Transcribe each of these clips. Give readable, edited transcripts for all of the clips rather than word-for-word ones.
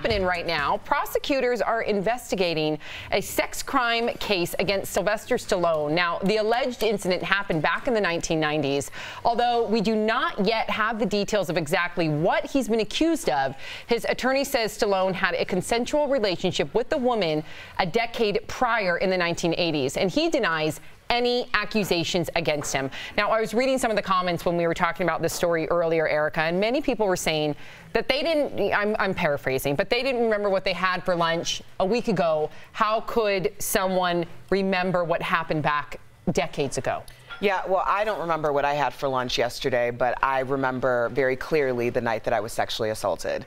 happening right now. Prosecutors are investigating a sex crime case against Sylvester Stallone. Now, the alleged incident happened back in the 1990s. Although we do not yet have the details of exactly what he's been accused of, his attorney says Stallone had a consensual relationship with the woman a decade prior in the 1980s, and he denies any accusations against him. Now, I was reading some of the comments when we were talking about this story earlier, Erica, and many people were saying that they didn't, I'm paraphrasing, but they didn't remember what they had for lunch a week ago. How could someone remember what happened back decades ago? Yeah, well, I don't remember what I had for lunch yesterday, but I remember very clearly the night that I was sexually assaulted.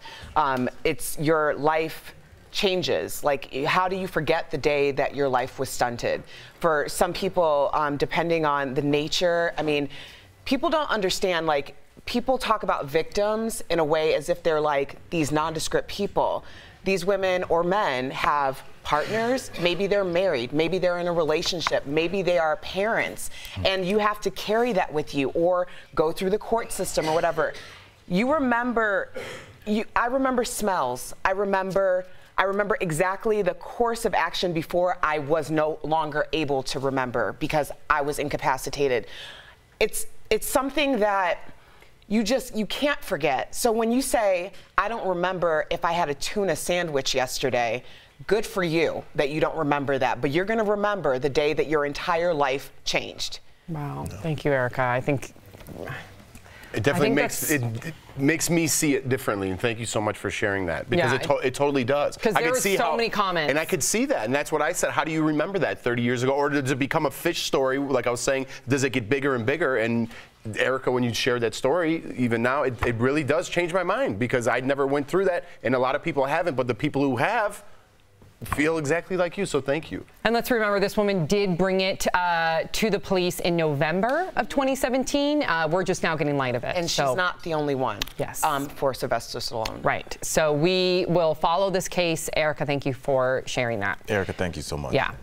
It's your life changes. Like, how do you forget the day that your life was stunted? For some people, depending on the nature, I mean, people don't understand, like, people talk about victims in a way as if they're like these nondescript people. These women or men have partners, maybe they're married, maybe they're in a relationship, maybe they are parents, and you have to carry that with you or go through the court system or whatever. You remember, I remember smells, I remember exactly the course of action before I was no longer able to remember because I was incapacitated. It's something that you can't forget. So when you say, I don't remember if I had a tuna sandwich yesterday, good for you that you don't remember that, but you're gonna remember the day that your entire life changed. Wow, thank you, Erica. I think it definitely makes me see it differently, and thank you so much for sharing that, because it totally does. Because there were so many comments. And I could see that, and that's what I said. How do you remember that 30 years ago? Or does it become a fish story, like I was saying? Does it get bigger and bigger? And Erica, when you shared that story, even now, it really does change my mind, because I never went through that, and a lot of people haven't, but the people who have feel exactly like you, so thank you. And let's remember, this woman did bring it to the police in November of 2017. We're just now getting light of it. And she's not the only one. Yes. For Sylvester Stallone. Right. So we will follow this case. Erica, thank you for sharing that. Erica, thank you so much. Yeah.